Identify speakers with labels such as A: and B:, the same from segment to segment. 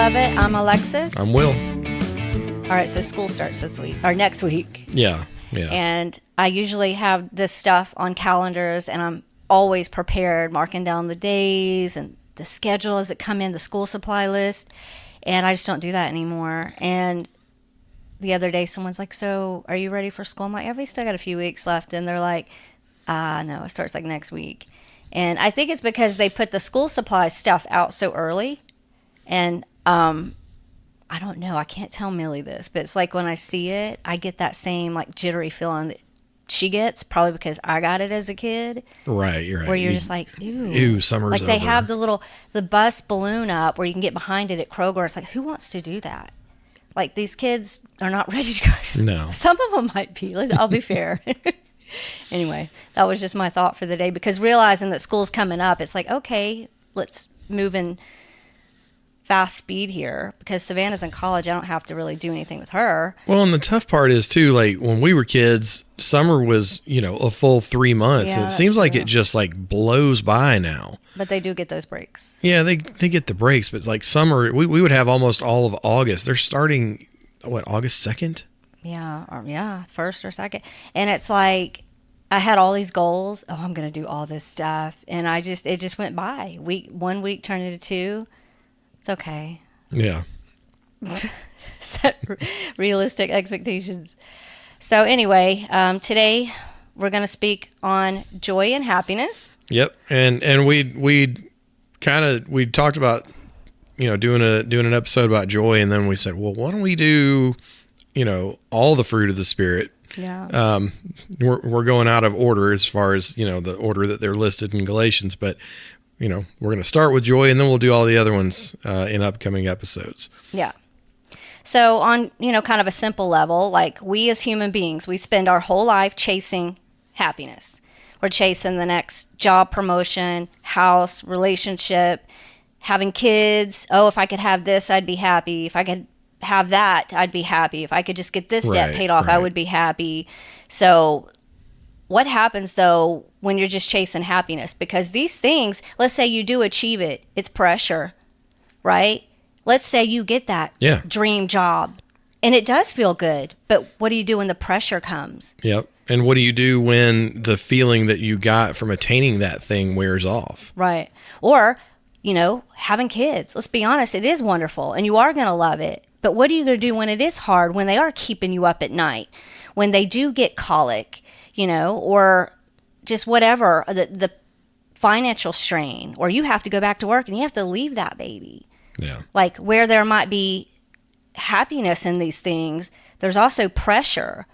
A: Love It. I'm Alexis.
B: I'm Will.
A: All right, so school starts this week, or next week.
B: Yeah.
A: And I usually have this stuff on calendars, and I'm always prepared, marking down the days and the schedule as it come in, the school supply list. And I just don't do that anymore. And the other day, someone's like, so are you ready for school? I'm like, yeah, we still got a few weeks left. And they're like, no, it starts like next week. And I think it's because they put the school supply stuff out so early. And I don't know, I can't tell Millie this, but it's like when I see it, I get that same like jittery feeling that she gets, probably because I got it as a kid.
B: Right, you're right.
A: Where you're just like, ew.
B: Ew, summer's
A: like they
B: over.
A: have the bus balloon up where you can get behind it at Kroger. It's like, who wants to do that? Like, these kids are not ready to go.
B: No.
A: Some of them might be. I'll be fair. Anyway, that was just my thought for the day, because realizing that school's coming up, it's like, okay, let's move in fast speed here, because Savannah's in college. I don't have to really do anything with her.
B: Well, and the tough part is too, like when we were kids, summer was, a full 3 months.
A: Yeah,
B: and it seems like
A: true.
B: it just like blows by now.
A: But they do get those breaks.
B: Yeah, they get the breaks, but like summer, we would have almost all of August. They're starting, August 2nd?
A: Yeah, first or second. And it's like, I had all these goals. Oh, I'm going to do all this stuff. And it just went by. 1 week turned into 2. It's okay.
B: Yeah.
A: Set realistic expectations. So anyway, today we're going to speak on joy and happiness.
B: Yep. And we talked about, doing an episode about joy, and then we said, well, why don't we do, all the fruit of the Spirit?
A: Yeah.
B: We're going out of order as far as, the order that they're listed in Galatians, but we're going to start with joy, and then we'll do all the other ones in upcoming episodes.
A: Yeah. So on, kind of a simple level, like we as human beings, we spend our whole life chasing happiness. We're chasing the next job promotion, house, relationship, having kids. Oh, if I could have this, I'd be happy. If I could have that, I'd be happy. If I could just get this debt paid off, I would be happy. So what happens, though, when you're just chasing happiness? Because these things, let's say you do achieve it, it's pressure, right? Let's say you get that dream job, and it does feel good, but what do you do when the pressure comes?
B: Yep. And what do you do when the feeling that you got from attaining that thing wears off?
A: Right. Or, having kids. Let's be honest, it is wonderful, and you are going to love it. But what are you going to do when it is hard, when they are keeping you up at night, when they do get colic, or just whatever, the financial strain, or you have to go back to work and you have to leave that baby.
B: Yeah.
A: Like where there might be happiness in these things, there's also pressure.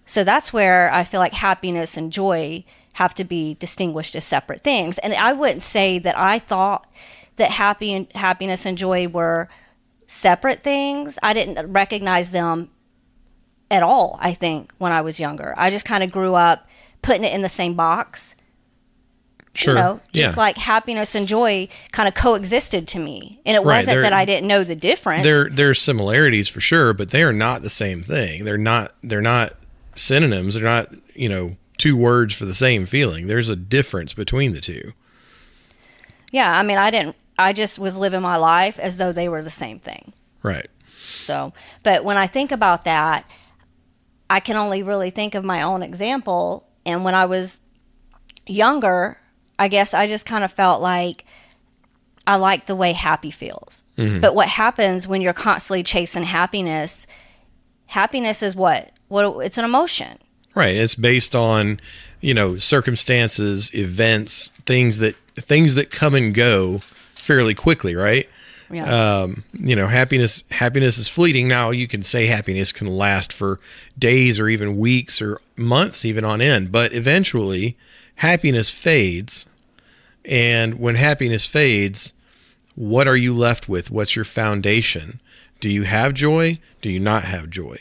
A: So that's where I feel like happiness and joy have to be distinguished as separate things. And I wouldn't say that I thought that happiness and joy were separate things. I didn't recognize them at all, I think, when I was younger. I just kind of grew up putting it in the same box.
B: Sure.
A: Just like happiness and joy kind of coexisted to me. And it wasn't that I didn't know the difference.
B: There's similarities for sure, but they are not the same thing. They're not synonyms. They're not, two words for the same feeling. There's a difference between the two.
A: Yeah, I mean, I just was living my life as though they were the same thing.
B: Right.
A: So, but when I think about that, I can only really think of my own example. And when I was younger, I guess I just kind of felt like I like the way happy feels. Mm-hmm. But what happens when you're constantly chasing happiness? Happiness is what? It's an emotion.
B: Right. It's based on, circumstances, events, things that come and go fairly quickly, right?
A: Yeah.
B: Happiness is fleeting. Now you can say happiness can last for days or even weeks or months even on end, but eventually happiness fades. And when happiness fades, what are you left with? What's your foundation? Do you have joy? Do you not have joy?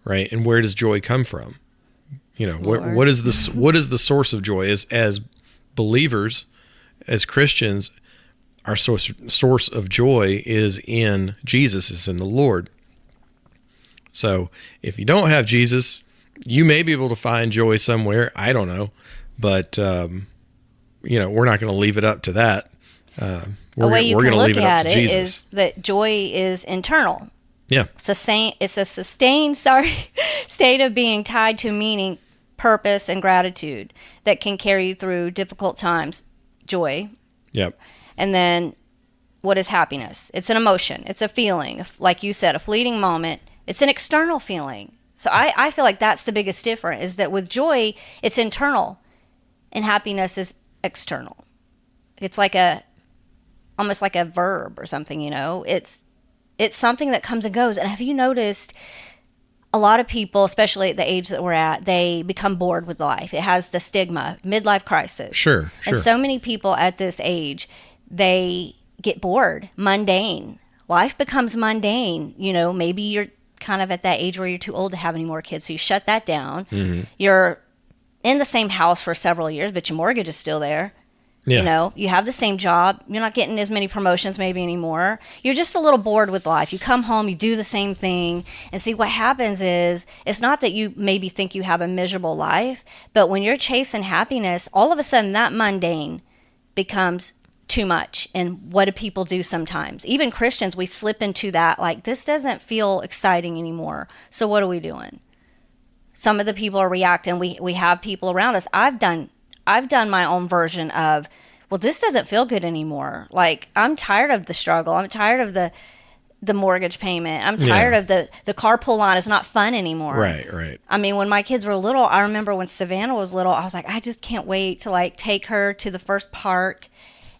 B: Right? And where does joy come from? What is the source of joy? As believers, as Christians, our source of joy is in Jesus, is in the Lord. So if you don't have Jesus, you may be able to find joy somewhere. I don't know. But, we're not going to leave it up to that.
A: A way you can look at it
B: Jesus.
A: is that joy is internal.
B: Yeah.
A: It's a sustained, state of being tied to meaning, purpose, and gratitude that can carry you through difficult times. Joy.
B: Yep.
A: And then what is happiness? It's an emotion. It's a feeling. Like you said, a fleeting moment. It's an external feeling. So I feel like that's the biggest difference, is that with joy, it's internal and happiness is external. It's like almost like a verb or something, It's something that comes and goes. And have you noticed a lot of people, especially at the age that we're at, they become bored with life. It has the stigma, midlife crisis.
B: Sure.
A: And so many people at this age, they get bored, mundane. Life becomes mundane. Maybe you're kind of at that age where you're too old to have any more kids, so you shut that down. Mm-hmm. You're in the same house for several years, but your mortgage is still there.
B: Yeah.
A: You have the same job. You're not getting as many promotions maybe anymore. You're just a little bored with life. You come home, you do the same thing. And see, what happens is, it's not that you maybe think you have a miserable life, but when you're chasing happiness, all of a sudden that mundane becomes too much. And what do people do sometimes? Even Christians, we slip into that, like, this doesn't feel exciting anymore. So what are we doing? Some of the people are reacting. We have people around us. I've done my own version of, well, this doesn't feel good anymore. Like, I'm tired of the struggle. I'm tired of the mortgage payment. I'm tired of the carpool line is not fun anymore.
B: Right.
A: I mean, when my kids were little, I remember when Savannah was little, I was like, I just can't wait to take her to the first park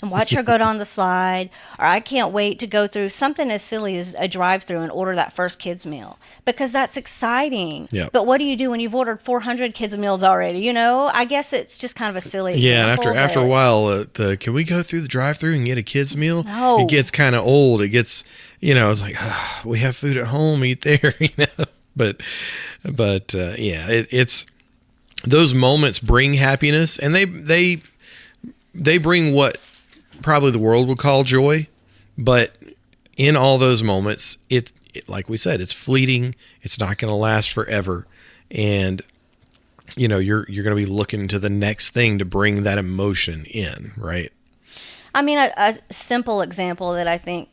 A: and watch her go down the slide. Or I can't wait to go through something as silly as a drive-through and order that first kids meal, because that's exciting.
B: Yep.
A: But what do you do when you've ordered 400 kids meals already? I guess it's just kind of a silly example.
B: And after a while, can we go through the drive-through and get a kids meal?
A: No.
B: It gets kind of old. It gets, it's like, we have food at home, eat there, But it's those moments bring happiness, and they bring what probably the world would call joy, but in all those moments, it like we said, it's fleeting. It's not going to last forever, and you're going to be looking to the next thing to bring that emotion in, right?
A: I mean, a simple example that I think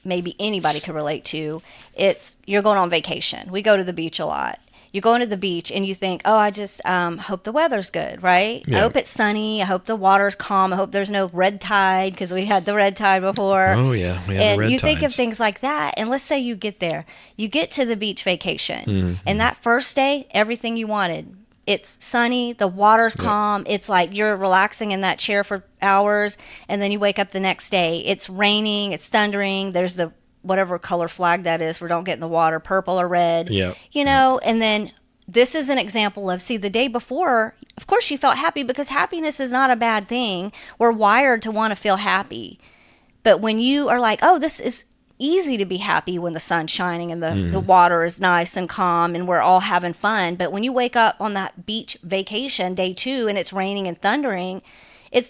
A: maybe anybody could relate to, it's you're going on vacation. We go to the beach a lot. You go into the beach and you think, oh, I just hope the weather's good, right?
B: Yeah.
A: I hope it's sunny. I hope the water's calm. I hope there's no red tide, because we had the red tide before.
B: Oh, yeah. We had
A: And
B: the red
A: you think of
B: tides.
A: things like that. And let's say you get there. You get to the beach vacation. And that first day, everything you wanted. It's sunny. The water's calm. It's like you're relaxing in that chair for hours. And then you wake up the next day. It's raining. It's thundering. There's the whatever color flag that is for don't get in the water, purple or red.
B: Yep.
A: And then this is an example of, see, the day before, of course you felt happy, because happiness is not a bad thing. We're wired to want to feel happy. But when you are like, oh, this is easy to be happy when the sun's shining and the water is nice and calm and we're all having fun. But when you wake up on that beach vacation, day 2, and it's raining and thundering,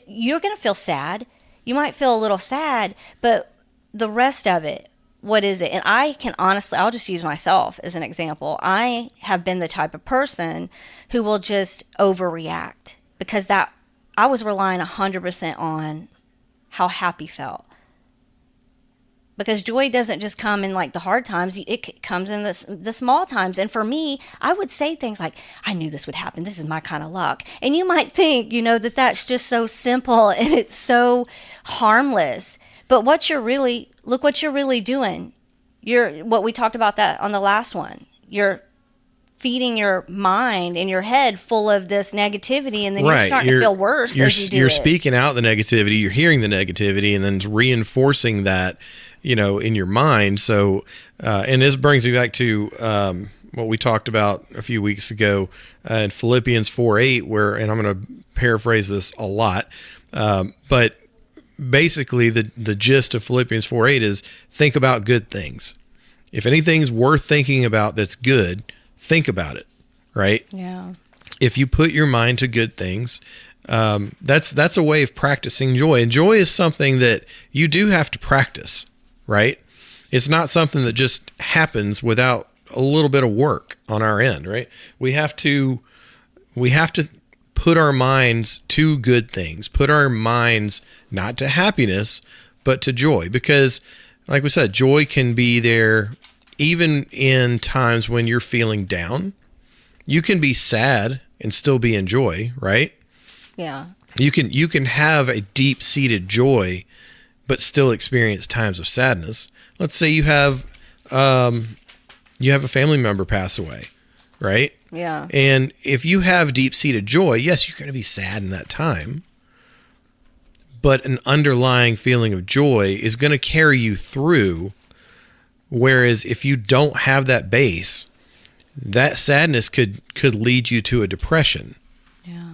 A: you're going to feel sad. You might feel a little sad, but the rest of it, what is it? And I can honestly, I'll just use myself as an example. I have been the type of person who will just overreact, because I was relying 100% on how happy felt. Because joy doesn't just come in the hard times. It comes in the small times. And for me, I would say things like, I knew this would happen. This is my kind of luck. And you might think, that that's just so simple and it's so harmless. But look what you're really doing. What we talked about that on the last one. You're feeding your mind and your head full of this negativity, and then you're starting to feel worse as you do
B: You're
A: it.
B: speaking out the negativity, you're hearing the negativity, and then reinforcing that, in your mind. So, and this brings me back to what we talked about a few weeks ago in Philippians 4:8, where, and I'm going to paraphrase this a lot, but basically the gist of Philippians 4:8 is think about good things. If anything's worth thinking about that's good, think about it, right?
A: Yeah.
B: If you put your mind to good things, that's a way of practicing joy. And joy is something that you do have to practice, right? It's not something that just happens without a little bit of work on our end, right? We have to put our minds to good things, put our minds not to happiness, but to joy. Because, like we said, joy can be there even in times when you're feeling down. You can be sad and still be in joy, right?
A: Yeah.
B: You can have a deep-seated joy, but still experience times of sadness. Let's say you have a family member pass away, right?
A: Yeah.
B: And if you have deep-seated joy, yes, you're going to be sad in that time, but an underlying feeling of joy is going to carry you through. Whereas if you don't have that base, that sadness could lead you to a depression.
A: Yeah.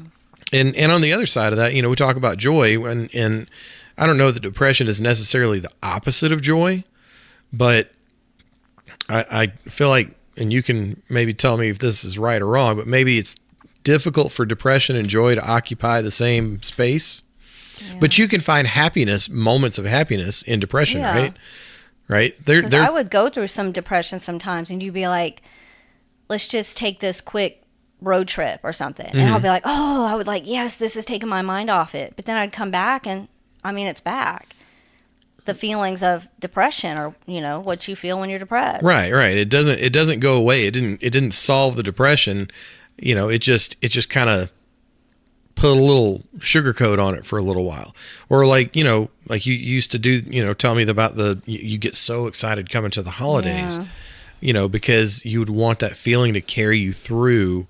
B: And on the other side of that, we talk about joy, and I don't know that depression is necessarily the opposite of joy, but I feel like, and you can maybe tell me if this is right or wrong, but maybe it's difficult for depression and joy to occupy the same space. Yeah. But you can find happiness, moments of happiness in depression,
A: yeah.
B: right? Right?
A: Because I would go through some depression sometimes, and you'd be like, let's just take this quick road trip or something. And I'll be like, oh, I would like, yes, this is taking my mind off it. But then I'd come back and, it's back. The feelings of depression or, what you feel when you're depressed.
B: Right. It doesn't go away. It didn't solve the depression. It just kind of put a little sugar coat on it for a little while. Or like you used to do, tell me about you get so excited coming to the holidays. Yeah. Because you would want that feeling to carry you through,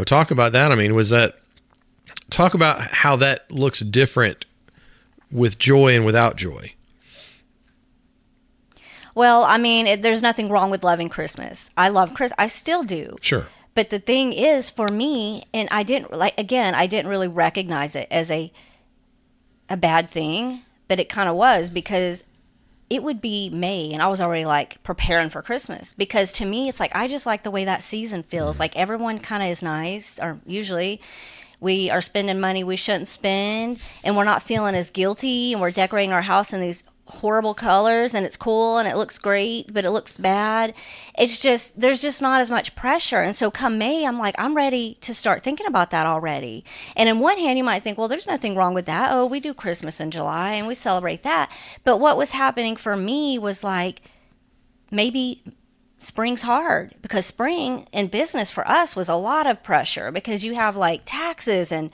B: talk about that. I mean, talk about how that looks different with joy and without joy.
A: Well, there's nothing wrong with loving Christmas. I love Christmas. I still do.
B: Sure.
A: But the thing is, for me, and I didn't really recognize it as a bad thing, but it kind of was, because it would be May and I was already like preparing for Christmas, because to me, it's like, I just like the way that season feels. Like everyone kind of is nice, or usually we are spending money we shouldn't spend, and we're not feeling as guilty, and we're decorating our house in these horrible colors, and it's cool and it looks great, but it looks bad. It's just, there's just not as much pressure. And so come May, I'm like, I'm ready to start thinking about that already. And in one hand, you might think, well, there's nothing wrong with that. Oh, we do Christmas in July and we celebrate that. But what was happening for me was like, maybe spring's hard, because spring in business for us was a lot of pressure, because you have like taxes and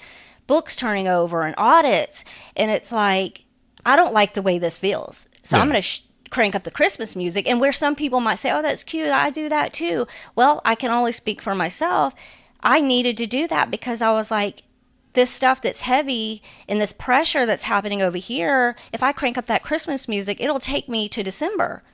A: books turning over and audits. And it's like, I don't like the way this feels. So yeah. I'm going to crank up the Christmas music. And where some people might say, oh, that's cute, I do that too. Well, I can only speak for myself. I needed to do that because I was like, this stuff that's heavy and this pressure that's happening over here, if I crank up that Christmas music, it'll take me to December.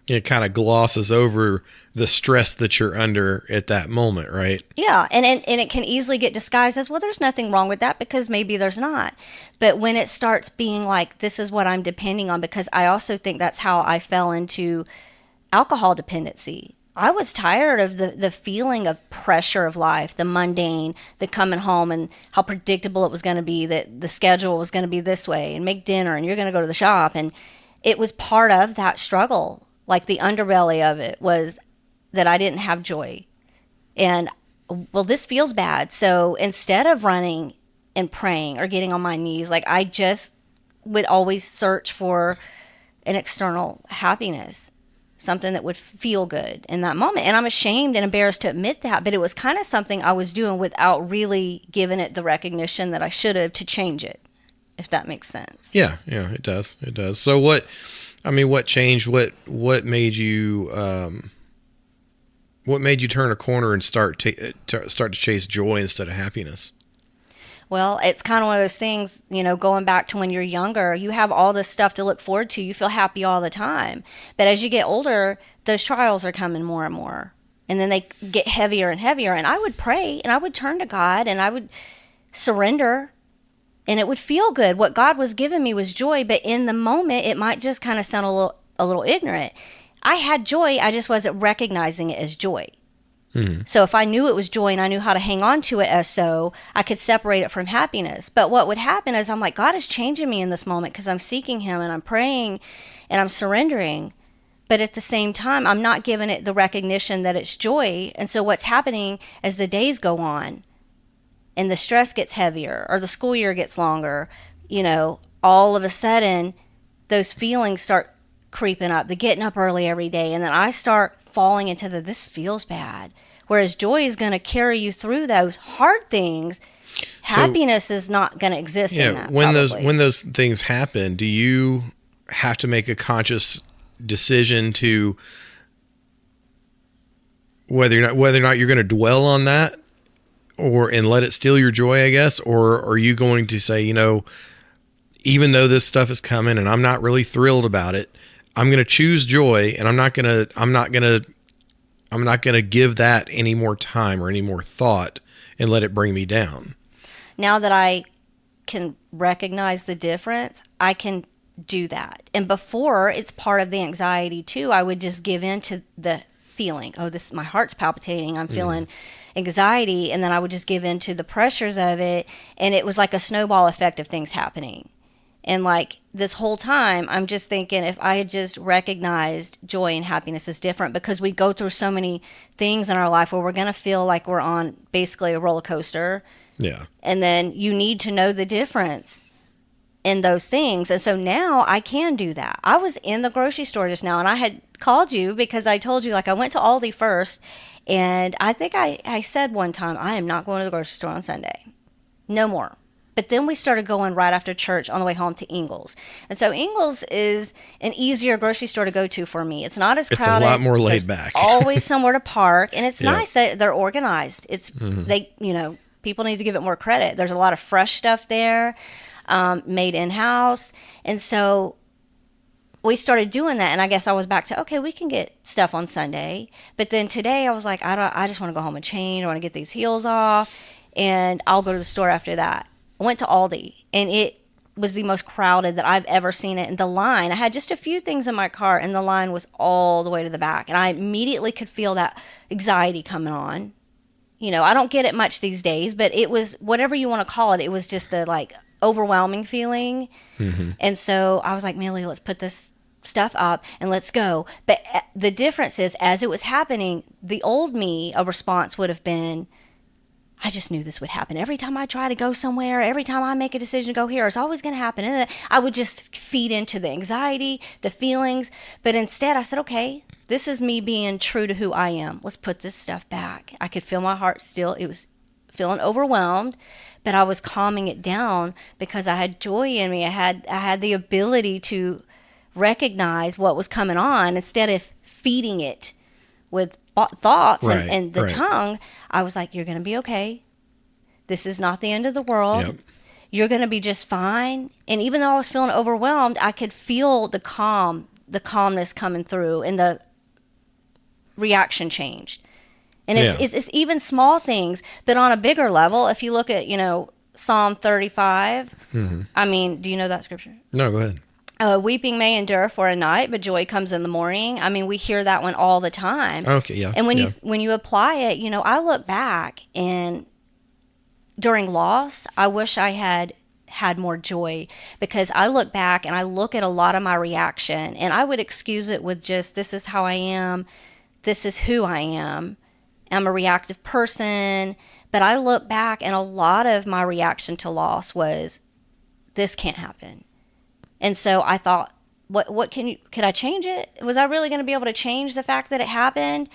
B: It kind of glosses over the stress that you're under at that moment, right?
A: Yeah, and it can easily get disguised as, well, there's nothing wrong with that, because maybe there's not. But when it starts being like, this is what I'm depending on, because I also think that's how I fell into alcohol dependency. I was tired of the feeling of pressure of life, the mundane, the coming home and how predictable it was going to be, that the schedule was going to be this way, and make dinner, and you're going to go to the shop. And it was part of that struggle. Like the underbelly of it was that I didn't have joy. And, well, this feels bad. So instead of running and praying or getting on my knees, like I just would always search for an external happiness, something that would feel good in that moment. And I'm ashamed and embarrassed to admit that, but it was kind of something I was doing without really giving it the recognition that I should have to change it, if that makes sense.
B: Yeah, it does. It does. So what changed? What made you turn a corner and start to chase joy instead of happiness?
A: Well, it's kind of one of those things, going back to when you're younger, you have all this stuff to look forward to. You feel happy all the time. But as you get older, those trials are coming more and more. And then they get heavier and heavier. And I would pray and I would turn to God and I would surrender. And it would feel good. What God was giving me was joy, but in the moment, it might just kind of sound a little ignorant. I had joy, I just wasn't recognizing it as joy. Mm-hmm. So if I knew it was joy and I knew how to hang on to it as so, I could separate it from happiness. But what would happen is I'm like, God is changing me in this moment because I'm seeking Him and I'm praying and I'm surrendering. But at the same time, I'm not giving it the recognition that it's joy. And so what's happening as the days go on, and the stress gets heavier or the school year gets longer, all of a sudden those feelings start creeping up, the getting up early every day. And then I start falling into this feels bad. Whereas joy is going to carry you through those hard things. Happiness is not going to exist in that.
B: When
A: probably.
B: those things happen, do you have to make a conscious decision to whether or not you're going to dwell on that and let it steal your joy, I guess? Or are you going to say, even though this stuff is coming and I'm not really thrilled about it, I'm going to choose joy, and I'm not going to give that any more time or any more thought and let it bring me down.
A: Now that I can recognize the difference, I can do that. And before, it's part of the anxiety too. I would just give in to the feeling, my heart's palpitating, I'm feeling anxiety, and then I would just give in to the pressures of it, and it was like a snowball effect of things happening. And like this whole time, I'm just thinking if I had just recognized joy and happiness is different, because we go through so many things in our life where we're going to feel like we're on basically a roller coaster.
B: Yeah.
A: And then you need to know the difference in those things. And so now I can do that. I was in the grocery store just now, and I had called you because I told you, I went to Aldi first, and I think I said one time, I am not going to the grocery store on Sunday. No more. But then we started going right after church on the way home to Ingles. And so Ingles is an easier grocery store to go to for me. It's not as crowded.
B: It's a lot more laid
A: There's
B: back.
A: always somewhere to park. And it's
B: Yeah.
A: nice that they're organized. It's people need to give it more credit. There's a lot of fresh stuff there, made in-house. And so we started doing that. And I guess I was back to, okay, we can get stuff on Sunday. But then today I was like, I just want to go home and change. I want to get these heels off. And I'll go to the store after that. I went to Aldi, and it was the most crowded that I've ever seen it. And the line, I had just a few things in my cart, and the line was all the way to the back. And I immediately could feel that anxiety coming on. I don't get it much these days, but it was, whatever you want to call it, it was just a overwhelming feeling. Mm-hmm. And so I was like, Millie, let's put this stuff up and let's go. But the difference is, as it was happening, the old me, a response would have been, I just knew this would happen. Every time I try to go somewhere, every time I make a decision to go here, it's always going to happen. And I would just feed into the anxiety, the feelings. But instead, I said, okay, this is me being true to who I am. Let's put this stuff back. I could feel my heart still. It was feeling overwhelmed, but I was calming it down because I had joy in me. I had the ability to recognize what was coming on instead of feeding it with thoughts and the tongue. I was like, you're going to be okay. This is not the end of the world. Yep. You're going to be just fine. And even though I was feeling overwhelmed, I could feel the calmness coming through, and the reaction changed. And it's even small things, but on a bigger level, if you look at, Psalm 35, mm-hmm. I mean, do you know that scripture?
B: No, go ahead.
A: Weeping may endure for a night, but joy comes in the morning. I mean, we hear that one all the time.
B: Okay, yeah.
A: And when you apply it, I look back, and during loss, I wish I had more joy, because I look back and I look at a lot of my reaction, and I would excuse it with just, this is how I am, this is who I am. I'm a reactive person, but I look back and a lot of my reaction to loss was, this can't happen. And so I thought, could I change it? Was I really going to be able to change the fact that it happened?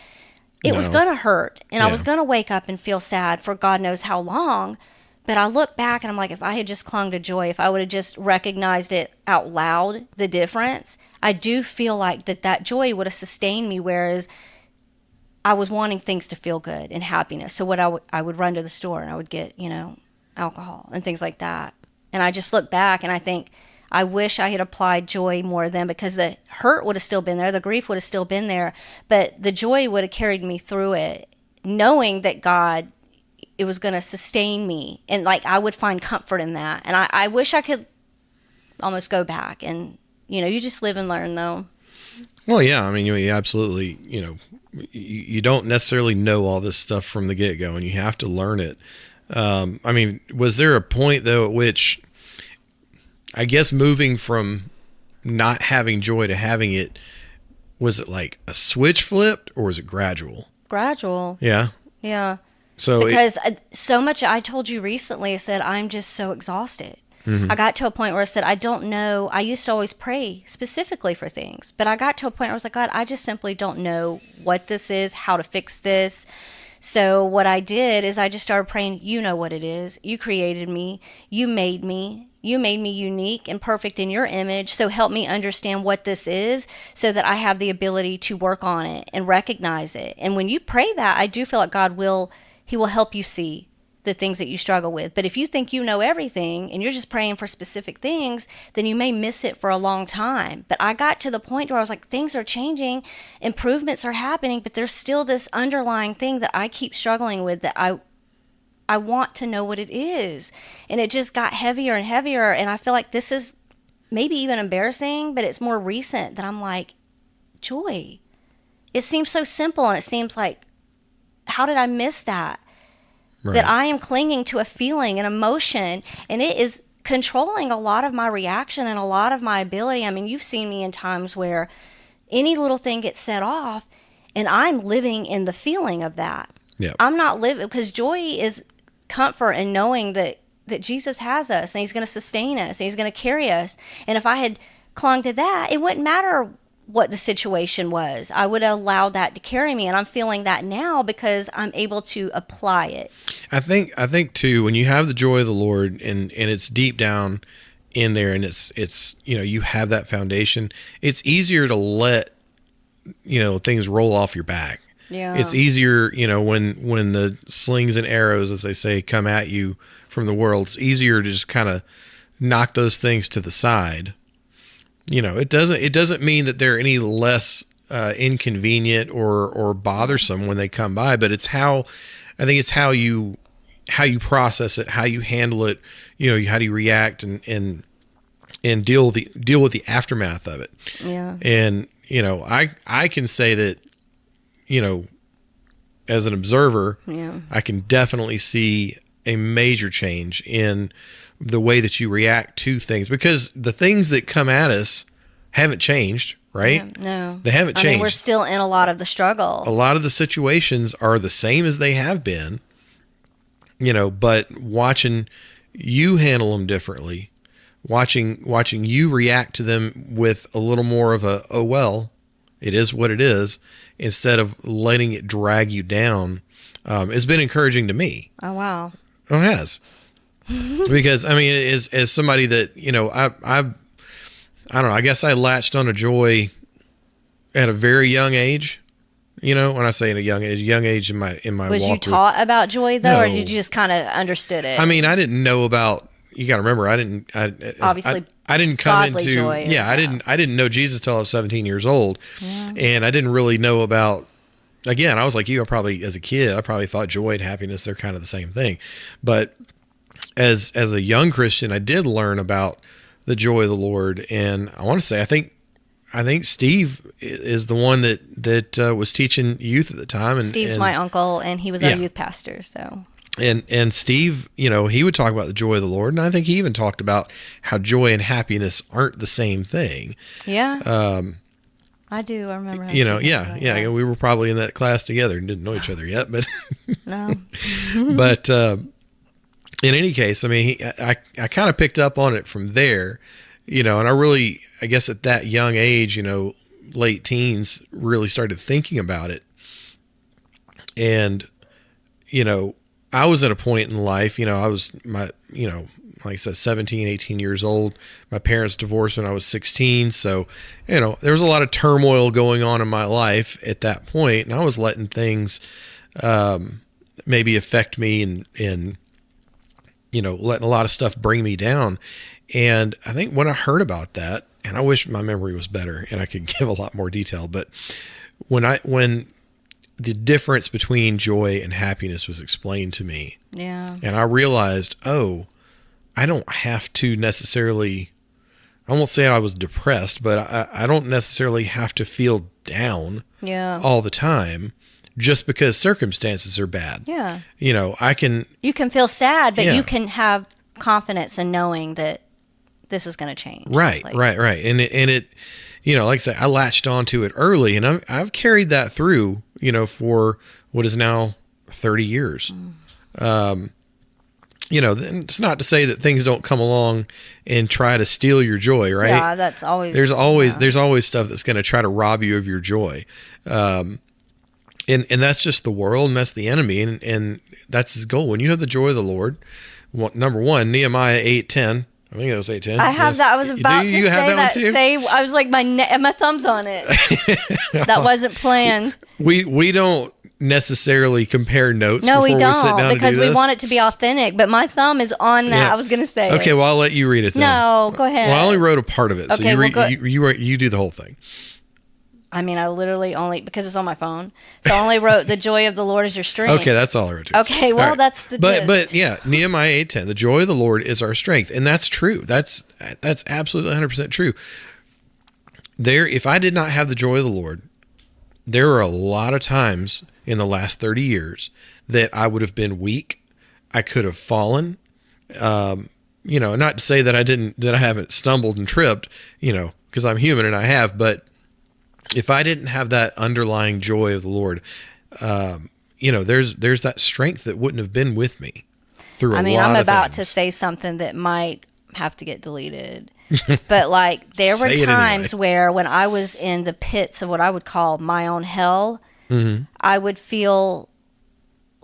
A: It was going to hurt, and I was going to wake up and feel sad for God knows how long. But I look back and I'm like, if I had just clung to joy, if I would have just recognized it out loud, the difference, I do feel like that joy would have sustained me, whereas I was wanting things to feel good and happiness. So I would run to the store and I would get, alcohol and things like that. And I just look back and I think, I wish I had applied joy more then, because the hurt would have still been there, the grief would have still been there, but the joy would have carried me through it, knowing that God, it was going to sustain me, and I would find comfort in that. And I wish I could almost go back, and you just live and learn, though.
B: Well, yeah, I mean, you absolutely, you don't necessarily know all this stuff from the get-go, and you have to learn it. I mean, was there a point though at which, I guess, moving from not having joy to having it, was it like a switch flipped, or was it gradual?
A: Gradual.
B: Yeah.
A: Yeah.
B: So
A: Because so much, I told you recently, I said, I'm just so exhausted. I got to a point where I said, I don't know. I used to always pray specifically for things, but I got to a point where I was like, God, I just simply don't know what this is, how to fix this. So what I did is I just started praying, you know what it is. You created me. You made me. You made me unique and perfect in your image. So help me understand what this is so that I have the ability to work on it and recognize it. And when you pray that, I do feel like He will help you see the things that you struggle with. But if you think you know everything and you're just praying for specific things, then you may miss it for a long time. But I got to the point where I was like, things are changing, improvements are happening, but there's still this underlying thing that I keep struggling with that I want to know what it is. And it just got heavier and heavier. And I feel like this is maybe even embarrassing, but it's more recent that I'm like, joy. It seems so simple, and it seems like, how did I miss that?
B: right.
A: That I am clinging to a feeling, an emotion, and it is controlling a lot of my reaction and a lot of my ability. I mean, you've seen me in times where any little thing gets set off, and I'm living in the feeling of that.
B: Yeah.
A: I'm not living, because joy is comfort in knowing that Jesus has us, and He's going to sustain us, and He's going to carry us. And if I had clung to that, it wouldn't matter what the situation was. I would allow that to carry me, and I'm feeling that now because I'm able to apply it.
B: I think too, when you have the joy of the Lord and it's deep down in there, and it's you have that foundation, it's easier to let things roll off your back.
A: Yeah.
B: It's easier, when the slings and arrows, as they say, come at you from the world, it's easier to just kind of knock those things to the side. It doesn't mean that they're any less inconvenient or bothersome when they come by, but I think it's how you process it, how you handle it, how do you react and deal with the aftermath of it.
A: Yeah.
B: And I can say that, as an observer,
A: Yeah.
B: I can definitely see a major change in the way that you react to things, because the things that come at us haven't changed, right?
A: Yeah, no.
B: They haven't
A: I mean,
B: changed.
A: we're still in a lot of the struggle.
B: A lot of the situations are the same as they have been, but watching you handle them differently, watching you react to them with a little more of a, oh, well, it is what it is, instead of letting it drag you down, has been encouraging to me.
A: Oh, wow.
B: Oh, it has. Because I mean, as somebody that I don't know, I guess I latched on to joy at a very young age. When I say at a young age in my
A: Was
B: walk
A: you taught about joy though, or
B: No.
A: did you just kind of understood it?
B: I mean, I didn't know about. You got to remember,
A: Obviously,
B: I didn't come
A: godly
B: into
A: joy,
B: I didn't know Jesus till I was 17 years old, and I didn't really know about. Again, I was like you. I probably, as a kid, I probably thought joy and happiness, they're kind of the same thing, but as a young Christian, I did learn about the joy of the Lord, and I want to say I think Steve is the one that was teaching youth at the time, and
A: Steve's my uncle, and he was our youth pastor. So,
B: and Steve, he would talk about the joy of the Lord, and I think he even talked about how joy and happiness aren't the same thing.
A: Yeah. I do. I remember.
B: Yeah. We were probably in that class together and didn't know each other yet, but
A: No.
B: but. In any case, I mean, I kind of picked up on it from there, and I guess at that young age, late teens, really started thinking about it. And, I was at a point in life, I was like I said, 17, 18 years old. My parents divorced when I was 16. So, there was a lot of turmoil going on in my life at that point, and I was letting things maybe affect me and letting a lot of stuff bring me down. And I think when I heard about that, and I wish my memory was better and I could give a lot more detail, but when the difference between joy and happiness was explained to me,
A: Yeah.
B: and I realized, oh, I don't have to necessarily, I won't say I was depressed, but I don't necessarily have to feel down
A: Yeah.
B: all the time just because circumstances are bad.
A: Yeah.
B: I can.
A: You can feel sad, but
B: Yeah.
A: you can have confidence in knowing that this is going to change.
B: Right. And it, like I say, I latched onto it early, and I've carried that through, for what is now 30 years. It's not to say that things don't come along and try to steal your joy, right?
A: Yeah, that's always.
B: There's always stuff that's going to try to rob you of your joy. And that's just the world, and that's the enemy, and that's his goal. When you have the joy of the Lord, number one, Nehemiah 8:10. I think that was 8:10.
A: I have that. I was about to say that. I was like, my thumb's on it. That wasn't planned.
B: We don't necessarily compare notes.
A: No, we
B: before we sit
A: don't,
B: down
A: because
B: to do
A: we
B: this.
A: want it to be authentic. But my thumb is on that.
B: Yeah.
A: I was going to say.
B: Okay, well, I'll let you read it then.
A: No, go ahead.
B: Well, I only wrote a part of it, so
A: Okay,
B: you do the whole thing.
A: I mean, I literally only, because it's on my phone, so I only wrote, "The joy of the Lord is your strength."
B: Okay, that's all I wrote too.
A: Okay, well,
B: All right.
A: that's the gist.
B: But yeah, Nehemiah 8:10, the joy of the Lord is our strength, and that's true. That's absolutely 100% true. If I did not have the joy of the Lord, there are a lot of times in the last 30 years that I would have been weak. I could have fallen. Not to say that I haven't stumbled and tripped, because I'm human and I have, but if I didn't have that underlying joy of the Lord, there's that strength that wouldn't have been with me through a lot of things.
A: I'm about to say something that might have to get deleted. But like, there were times where when I was in the pits of what I would call my own hell, I would feel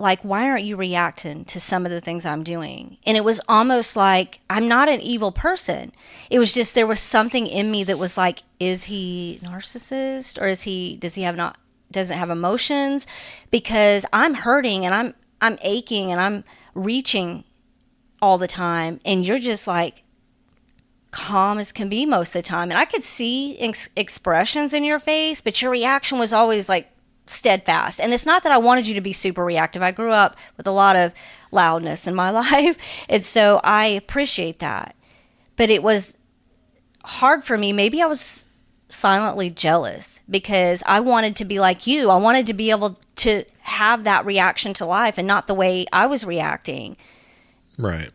A: like, why aren't you reacting to some of the things I'm doing? And it was almost like, I'm not an evil person. It was just, there was something in me that was like, is he narcissist, or doesn't have emotions? Because I'm hurting and I'm aching and I'm reaching all the time. And you're just like calm as can be most of the time. And I could see expressions in your face, but your reaction was always like steadfast. And it's not that I wanted you to be super reactive. I grew up with a lot of loudness in my life, and so I appreciate that. But it was hard for me. Maybe I was silently jealous because I wanted to be like you. I wanted to be able to have that reaction to life and not the way I was reacting.
B: Right.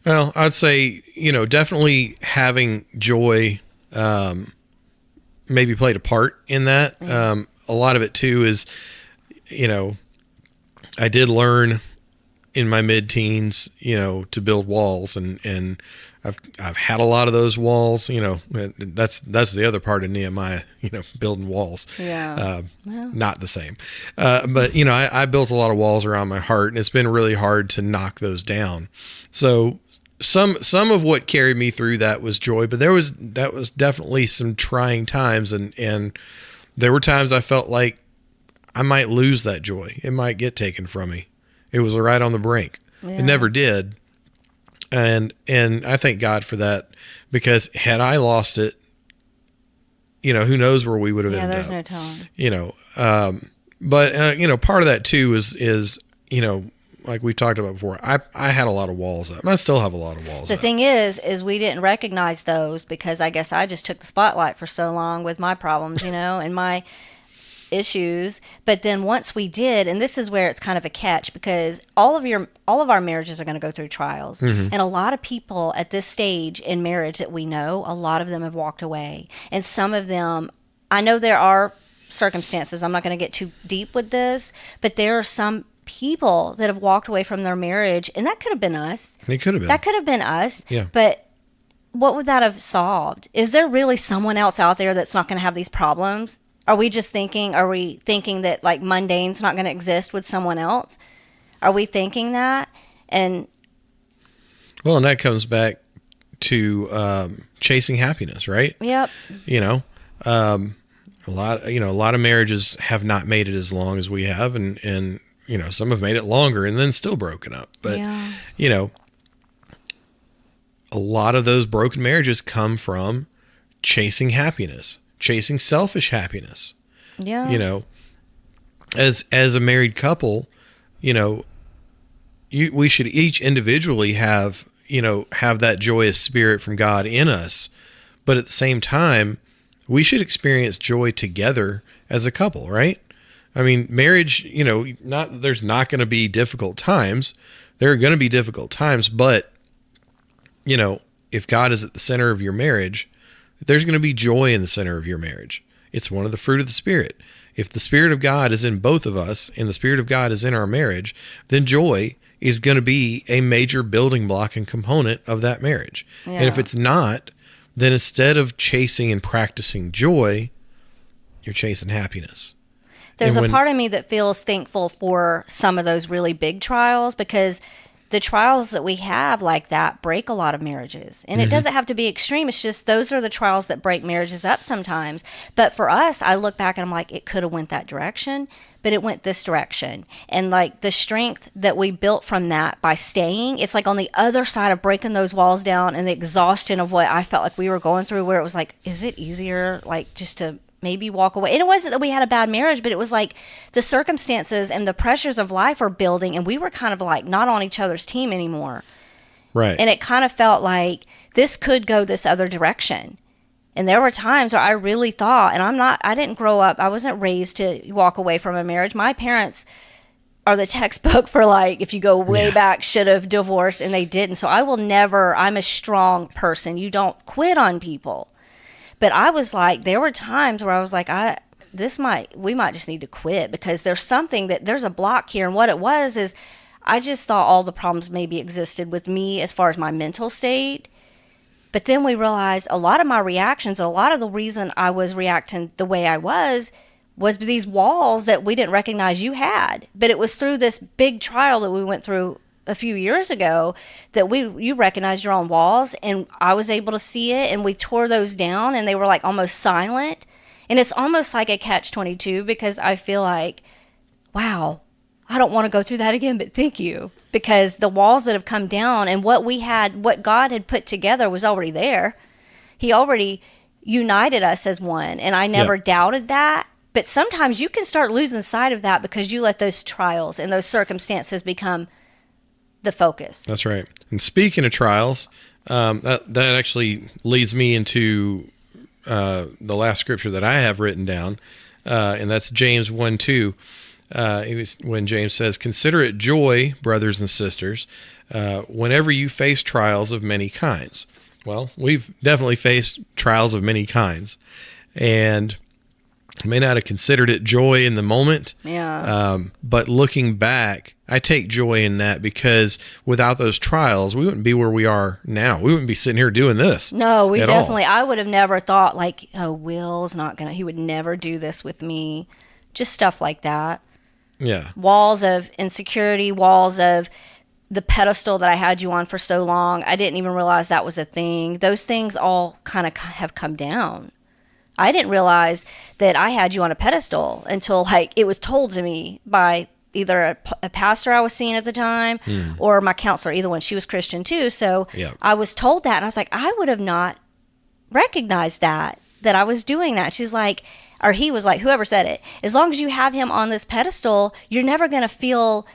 B: Well, I'd say, definitely having joy maybe played a part in that. A lot of it too is, I did learn in my mid-teens, to build walls, and I've had a lot of those walls. That's the other part of Nehemiah, building walls.
A: Yeah.
B: Not the same, but I built a lot of walls around my heart, and it's been really hard to knock those down. So some of what carried me through that was joy, but that was definitely some trying times, and there were times I felt like I might lose that joy. It might get taken from me. It was right on the brink. Yeah. It never did. And I thank God for that, because had I lost it, who knows where we would have ended up.
A: Yeah, there's no telling.
B: But part of that too is like we talked about before, I had a lot of walls up. I still have a lot of walls up.
A: The thing is we didn't recognize those because I guess I just took the spotlight for so long with my problems, and my issues. But then once we did, and this is where it's kind of a catch, because all of our marriages are going to go through trials. And a lot of people at this stage in marriage that we know, a lot of them have walked away. And some of them, I know there are circumstances, I'm not going to get too deep with this, but there are some people that have walked away from their marriage, and that could have been us.
B: It could have been.
A: That could have been us.
B: Yeah.
A: But what would that have solved? Is there really someone else out there that's not going to have these problems? Are we thinking that like mundane's not going to exist with someone else? Are we thinking that? And
B: that comes back to chasing happiness, right?
A: Yep.
B: A lot of marriages have not made it as long as we have, and some have made it longer and then still broken up. But a lot of those broken marriages come from chasing happiness, chasing selfish happiness.
A: Yeah.
B: As a married couple, we should each individually have that joyous spirit from God in us, but at the same time, we should experience joy together as a couple, right? I mean, marriage, there's not going to be difficult times. There are going to be difficult times, but if God is at the center of your marriage, there's going to be joy in the center of your marriage. It's one of the fruit of the Spirit. if the Spirit of God is in both of us and the Spirit of God is in our marriage, then joy is going to be a major building block and component of that marriage.
A: Yeah.
B: And if it's not, then instead of chasing and practicing joy, you're chasing happiness.
A: There's a part of me that feels thankful for some of those really big trials, because the trials that we have like that break a lot of marriages. And it doesn't have to be extreme. It's just those are the trials that break marriages up sometimes. But for us, I look back and I'm like, it could have went that direction, but it went this direction. And like the strength that we built from that by staying, it's like on the other side of breaking those walls down and the exhaustion of what I felt like we were going through, where it was like, is it easier like just to maybe walk away? And it wasn't that we had a bad marriage, but it was like the circumstances and the pressures of life were building, and we were kind of like not on each other's team anymore.
B: Right.
A: And it kind of felt like this could go this other direction. And there were times where I really thought, and I didn't grow up, I wasn't raised to walk away from a marriage. My parents are the textbook for like, if you go way back, should have divorced, and they didn't. So I'm a strong person. You don't quit on people. But I was like, there were times where I was like, we might just need to quit, because there's a block here. And what it was is I just thought all the problems maybe existed with me as far as my mental state. But then we realized a lot of my reactions, a lot of the reason I was reacting the way I was these walls that we didn't recognize you had. But it was through this big trial that we went through a few years ago that you recognized your own walls, and I was able to see it, and we tore those down, and they were like almost silent. And it's almost like a catch-22, because I feel like, wow, I don't want to go through that again, but thank you, because the walls that have come down and what God had put together was already there. He already united us as one, and I never doubted that. But sometimes you can start losing sight of that because you let those trials and those circumstances become the focus.
B: That's right. And speaking of trials, that actually leads me into the last scripture that I have written down, and that's James 1:2. When James says, "Consider it joy, brothers and sisters, whenever you face trials of many kinds." Well, we've definitely faced trials of many kinds, and may not have considered it joy in the moment.
A: Yeah.
B: But looking back, I take joy in that, because without those trials, we wouldn't be where we are now. We wouldn't be sitting here doing this.
A: No, we definitely, I would have never thought like, oh, Will's not going to, he would never do this with me. Just stuff like that.
B: Yeah.
A: Walls of insecurity, walls of the pedestal that I had you on for so long. I didn't even realize that was a thing. Those things all kind of have come down. I didn't realize that I had you on a pedestal until like it was told to me by either a pastor I was seeing at the time or my counselor, either one. She was Christian too. So I was told that, and I was like, I would have not recognized that I was doing that. She's like, or he was like, whoever said it, as long as you have him on this pedestal, you're never going to feel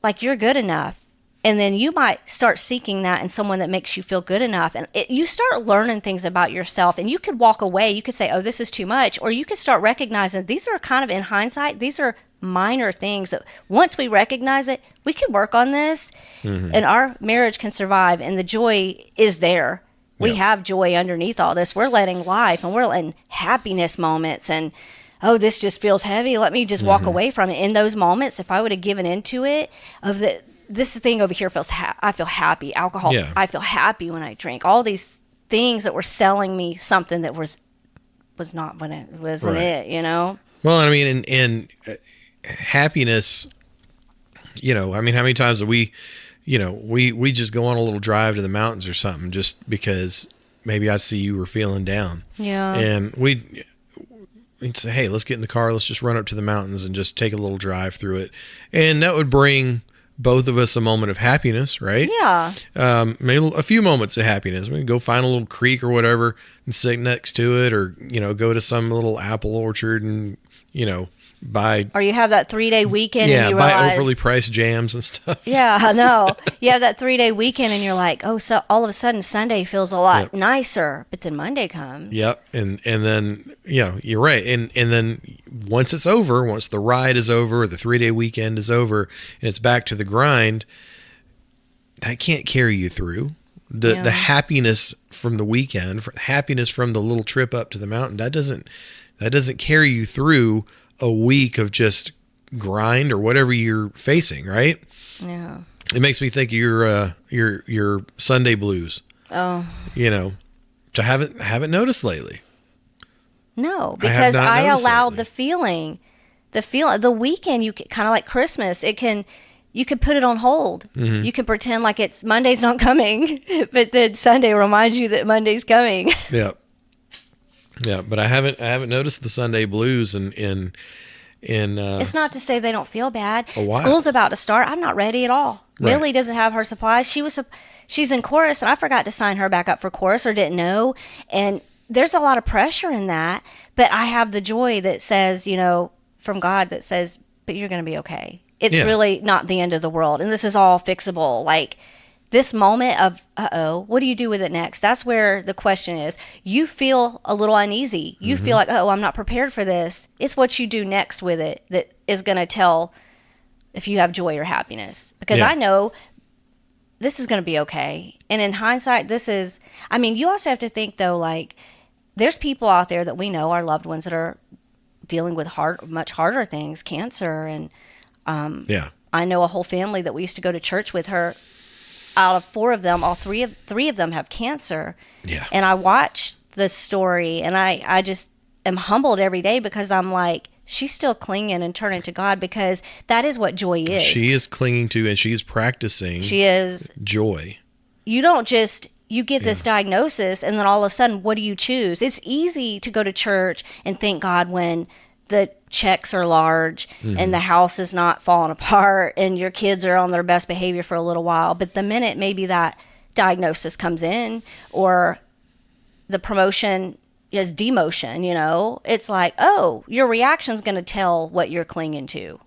A: like you're good enough. And then you might start seeking that in someone that makes you feel good enough. And you start learning things about yourself. And you could walk away. You could say, oh, this is too much. Or you could start recognizing these are kind of, in hindsight, these are minor things that once we recognize it, we can work on this. And our marriage can survive. And the joy is there. We have joy underneath all this. We're letting life, and we're letting happiness moments. And, oh, this just feels heavy. Let me just walk away from it. In those moments, if I would have given into it, this thing over here I feel happy. Alcohol, I feel happy when I drink. All these things that were selling me something that was not when it wasn't it, you know?
B: Well, I mean, in happiness, you know, I mean, how many times do we just go on a little drive to the mountains or something just because maybe I see you were feeling down. Yeah. And we'd say, hey, let's get in the car. Let's just run up to the mountains and just take a little drive through it. And that would bring both of us a moment of happiness, right?
A: Yeah.
B: Maybe a few moments of happiness. We can go find a little creek or whatever and sit next to it, or, you know, go to some little apple orchard and, you know, buy.
A: Or you have that 3-day weekend and you
B: buy
A: realize,
B: overly priced jams and stuff.
A: Yeah, I know. You have that 3-day weekend and you're like, oh, so all of a sudden Sunday feels a lot nicer, but then Monday comes.
B: Yep. And then, you know, you're right. And then once it's over, once the ride is over, the 3-day weekend is over and it's back to the grind, that can't carry you through. The happiness from the weekend, happiness from the little trip up to the mountain, that That doesn't carry you through a week of just grind or whatever you're facing, right?
A: Yeah.
B: It makes me think of your Sunday blues.
A: Oh.
B: You know, which I haven't noticed lately.
A: No,
B: I have
A: because
B: not
A: I
B: noticed
A: allowed
B: lately.
A: the weekend, you kind of like Christmas, you can put it on hold.
B: Mm-hmm.
A: You can pretend like it's Monday's not coming, but then Sunday reminds you that Monday's coming.
B: Yeah. Yeah, but I haven't noticed the Sunday blues in
A: It's not to say they don't feel bad.
B: A while.
A: School's about to start. I'm not ready at all.
B: Right.
A: Millie doesn't have her supplies. She's in chorus, and I forgot to sign her back up for chorus or didn't know. And there's a lot of pressure in that. But I have the joy that says, from God that says, but you're going to be okay. It's
B: Yeah.
A: really not the end of the world. And this is all fixable. Like this moment of, what do you do with it next? That's where the question is. You feel a little uneasy. You feel like, I'm not prepared for this. It's what you do next with it that is going to tell if you have joy or happiness. Because
B: Yeah.
A: I know this is going to be okay. And in hindsight, you also have to think though, like there's people out there that we know, our loved ones that are dealing with much harder things, cancer. And
B: Yeah.
A: I know a whole family that we used to go to church with her. Out of 4 of them, three of them have cancer.
B: Yeah.
A: And I watch the story, and I just am humbled every day because I'm like, she's still clinging and turning to God because that is what joy is.
B: She is clinging to and she's practicing
A: She is.
B: joy.
A: You don't just, you get this diagnosis, and then all of a sudden, what do you choose? It's easy to go to church and thank God when the checks are large and the house is not falling apart and your kids are on their best behavior for a little while. But the minute maybe that diagnosis comes in or the promotion is demotion, it's like, your reaction's going to tell what you're clinging to.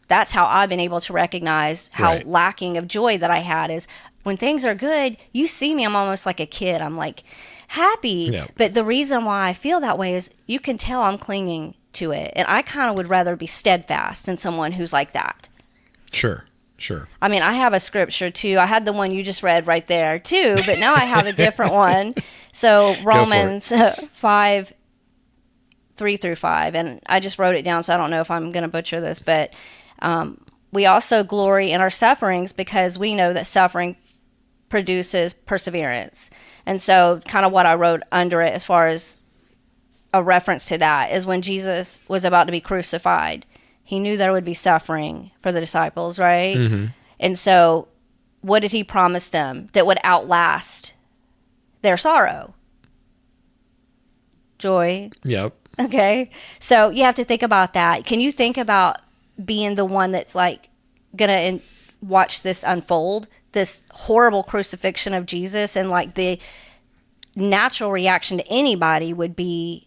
A: That's how I've been able to recognize how
B: Right.
A: lacking of joy that I had is when things are good, you see me, I'm almost like a kid. I'm like happy.
B: Yeah.
A: But the reason why I feel that way is you can tell I'm clinging to it. And I kind of would rather be steadfast than someone who's like that.
B: Sure.
A: I mean, I have a scripture too. I had the one you just read right there too, but now I have a different one. So Romans 5, 3-5. And I just wrote it down, so I don't know if I'm going to butcher this, but we also glory in our sufferings because we know that suffering produces perseverance. And so kind of what I wrote under it as far as a reference to that is when Jesus was about to be crucified, he knew there would be suffering for the disciples, right?
B: Mm-hmm.
A: And so what did he promise them that would outlast their sorrow? Joy.
B: Yep.
A: Okay. So you have to think about that. Can you think about being the one that's like going to watch this unfold, this horrible crucifixion of Jesus, and like the natural reaction to anybody would be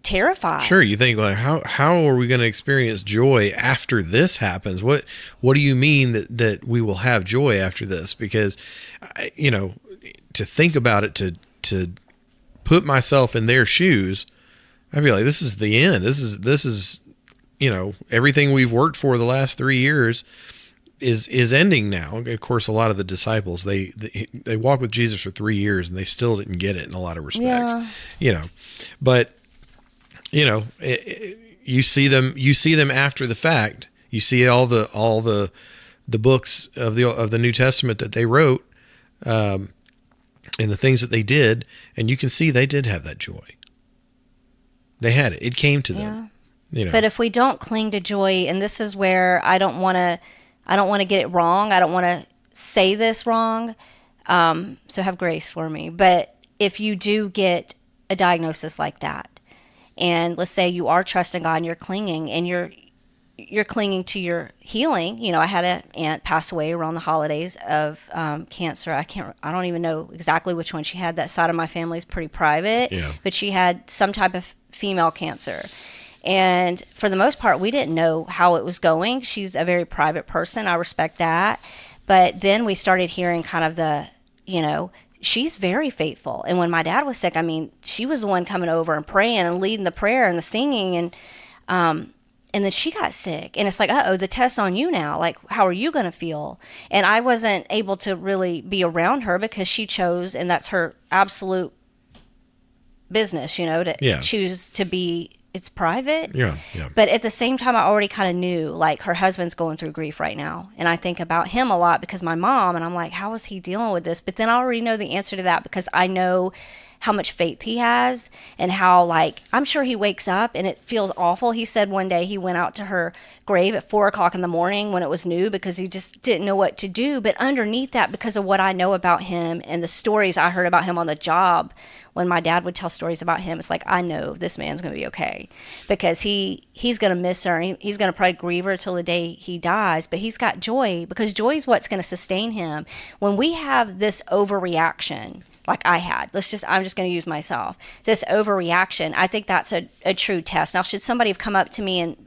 A: terrified.
B: Sure. You think like how are we going to experience joy after this happens? What do you mean that we will have joy after this? Because to think about it, to put myself in their shoes, I'd be like, this is the end. This is everything we've worked for the last 3 years is ending now. Of course, a lot of the disciples they walked with Jesus for 3 years and they still didn't get it in a lot of respects.
A: Yeah.
B: But you see them after the fact. You see all the books of the New Testament that they wrote, and the things that they did, and you can see they did have that joy. They had it. It came to them.
A: But if we don't cling to joy, and this is where I don't want to get it wrong. I don't want to say this wrong. So have grace for me. But if you do get a diagnosis like that, and let's say you are trusting God and you're clinging and you're clinging to your healing. I had an aunt pass away around the holidays of cancer. I don't even know exactly which one she had. That side of my family is pretty private, but she had some type of female cancer. And for the most part, we didn't know how it was going. She's a very private person. I respect that. But then we started hearing kind of she's very faithful. And when my dad was sick, she was the one coming over and praying and leading the prayer and the singing. And then she got sick. And it's like, the test's on you now. Like, how are you going to feel? And I wasn't able to really be around her because she chose, and that's her absolute business, to choose to be it's private.
B: Yeah. Yeah.
A: But at the same time, I already kind of knew, like, her husband's going through grief right now. And I think about him a lot because my mom, and I'm like, how is he dealing with this? But then I already know the answer to that because I know how much faith he has and how, like, I'm sure he wakes up and it feels awful. He said one day he went out to her grave at 4:00 in the morning when it was new because he just didn't know what to do. But underneath that, because of what I know about him and the stories I heard about him on the job, when my dad would tell stories about him, it's like, I know this man's going to be okay because he's going to miss her. He's going to probably grieve her till the day he dies, but he's got joy because joy is what's going to sustain him. When we have this overreaction, like I had, I'm just going to use myself, this overreaction, I think that's a true test. Now, should somebody have come up to me and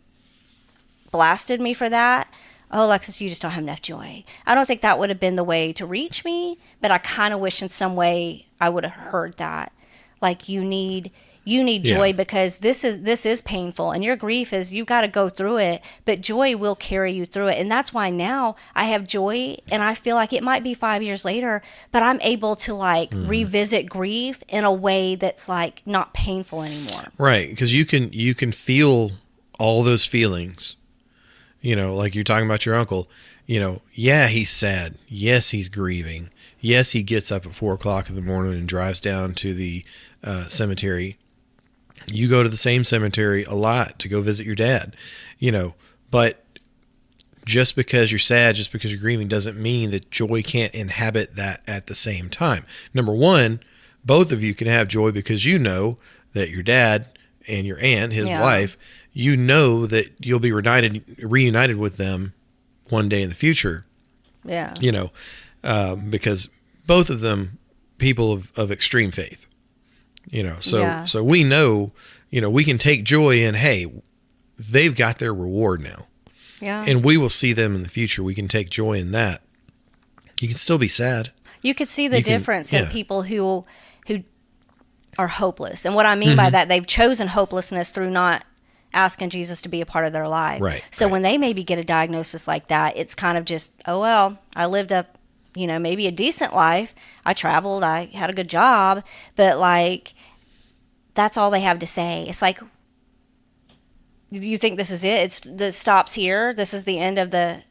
A: blasted me for that? Oh, Alexis, you just don't have enough joy. I don't think that would have been the way to reach me, but I kind of wish in some way I would have heard that. Like, you need joy because this is painful, and your grief is, you've got to go through it, but joy will carry you through it. And that's why now I have joy, and I feel like it might be 5 years later, but I'm able to, like, revisit grief in a way that's, like, not painful anymore.
B: Right, because you can feel all those feelings. You know, like you're talking about your uncle. You know, yeah, he's sad. Yes, he's grieving. Yes, he gets up at 4:00 in the morning and drives down to the cemetery. You go to the same cemetery a lot to go visit your dad, you know, but just because you're sad, just because you're grieving doesn't mean that joy can't inhabit that at the same time. Number one, both of you can have joy because you know that your dad and your aunt, his wife, you know that you'll be reunited with them one day in the future.
A: Yeah.
B: You know, because both of them people of extreme faith. You know, so we know, you know, we can take joy in, hey, they've got their reward now.
A: Yeah.
B: And we will see them in the future. We can take joy in that. You can still be sad.
A: You could see the difference in people who are hopeless. And what I mean by that, they've chosen hopelessness through not asking Jesus to be a part of their life.
B: Right.
A: So when they maybe get a diagnosis like that, it's kind of just, oh, well, I lived a, you know, maybe a decent life. I traveled, I had a good job, but, like, that's all they have to say. It's like, you think this is it? This stops here. This is the end of the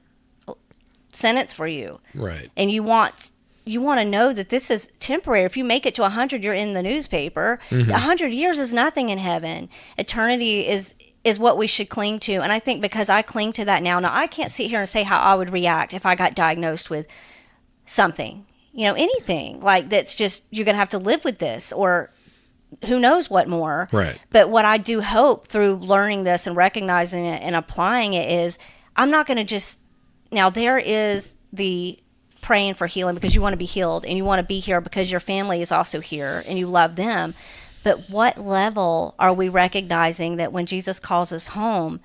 A: sentence for you.
B: Right.
A: And you want to know that this is temporary. If you make it to 100, you're in the newspaper. 100 years is nothing in heaven. Eternity is what we should cling to. And I think because I cling to that now I can't sit here and say how I would react if I got diagnosed with something, you know, anything like that's just, you're going to have to live with this, or who knows what more.
B: Right.
A: But what I do hope through learning this and recognizing it and applying it is, I'm not going to just, now there is the praying for healing because you want to be healed and you want to be here because your family is also here and you love them. But what level are we recognizing that when Jesus calls us home,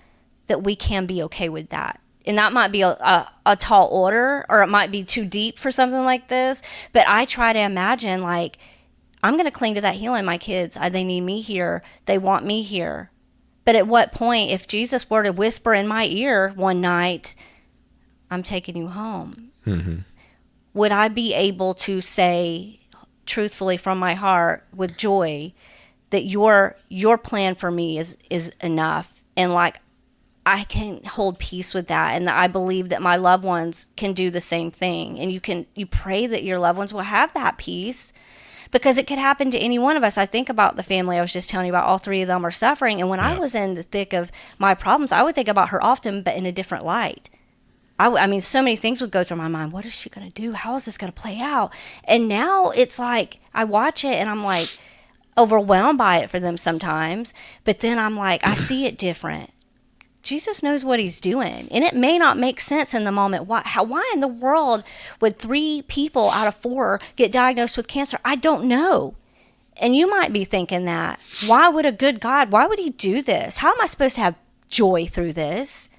A: that we can be okay with that? And that might be a tall order, or it might be too deep for something like this. But I try to imagine, like, I'm going to cling to that healing. My kids, they need me here. They want me here. But at what point, if Jesus were to whisper in my ear one night, I'm taking you home, would I be able to say truthfully from my heart with joy that your plan for me is enough? And, like, I can hold peace with that, and I believe that my loved ones can do the same thing. And you pray that your loved ones will have that peace, because it could happen to any one of us. I think about the family I was just telling you about. All three of them are suffering, and when I was in the thick of my problems, I would think about her often, but in a different light. I mean, so many things would go through my mind. What is she going to do? How is this going to play out? And now it's like I watch it and I'm like overwhelmed by it for them sometimes, but then I'm like, I see it different. Jesus knows what he's doing. And it may not make sense in the moment. Why in the world would 3 people out of 4 get diagnosed with cancer? I don't know. And you might be thinking that. Why would a good God, why would he do this? How am I supposed to have joy through this?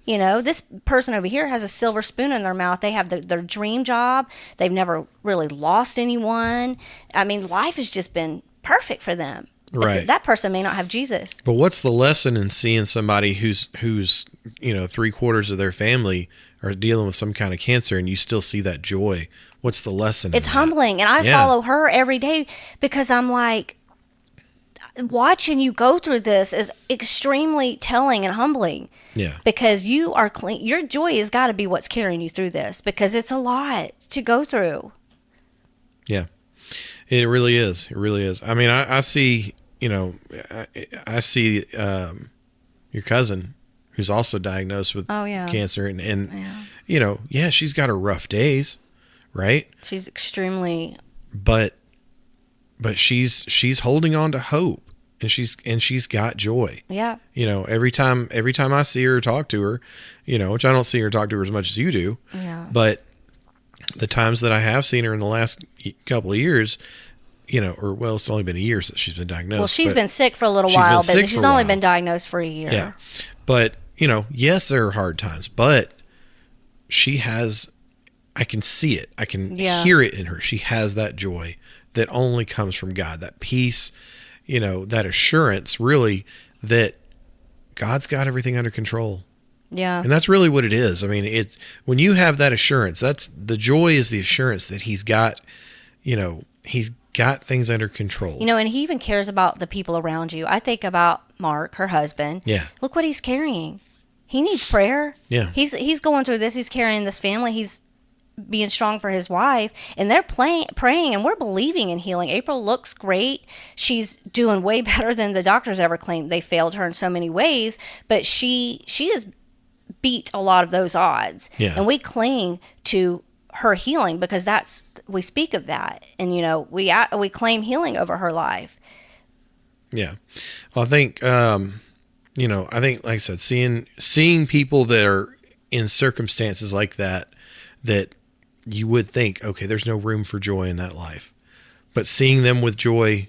A: You know, this person over here has a silver spoon in their mouth. They have their dream job. They've never really lost anyone. I mean, life has just been perfect for them.
B: Right.
A: That person may not have Jesus.
B: But what's the lesson in seeing somebody who's 3/4 of their family are dealing with some kind of cancer, and you still see that joy? What's the lesson?
A: It's humbling, and I follow her every day because I'm like, watching you go through this is extremely telling and humbling.
B: Yeah.
A: Because you are clean. Your joy has got to be what's carrying you through this, because it's a lot to go through.
B: Yeah. It really is. It really is. I mean, I see, I see your cousin who's also diagnosed with cancer, and she's got her rough days, right?
A: She's extremely,
B: but she's holding on to hope, and she's got joy.
A: Yeah.
B: Every time I see her or talk to her, which I don't see her talk to her as much as you do.
A: Yeah.
B: But the times that I have seen her in the last couple of years, it's only been a year since she's been diagnosed.
A: Well, she's been sick for a little while, but she's only been diagnosed for a year.
B: Yeah. But, yes, there are hard times, but I can see it. I can hear it in her. She has that joy that only comes from God, that peace, that assurance, really, that God's got everything under control.
A: Yeah.
B: And that's really what it is. I mean, it's when you have that assurance, that's the joy, is the assurance that he's got things under control.
A: And he even cares about the people around you. I think about Mark, her husband.
B: Yeah.
A: Look what he's carrying. He needs prayer.
B: Yeah.
A: He's going through this. He's carrying this family. He's being strong for his wife, and they're praying, and we're believing in healing. April looks great. She's doing way better than the doctors ever claimed. They failed her in so many ways, but she has beat a lot of those odds.
B: Yeah.
A: And we cling to her healing because we speak of that, and we claim healing over her life.
B: Yeah. Well, I think like I said, seeing people that are in circumstances like that you would think, okay, there's no room for joy in that life, but seeing them with joy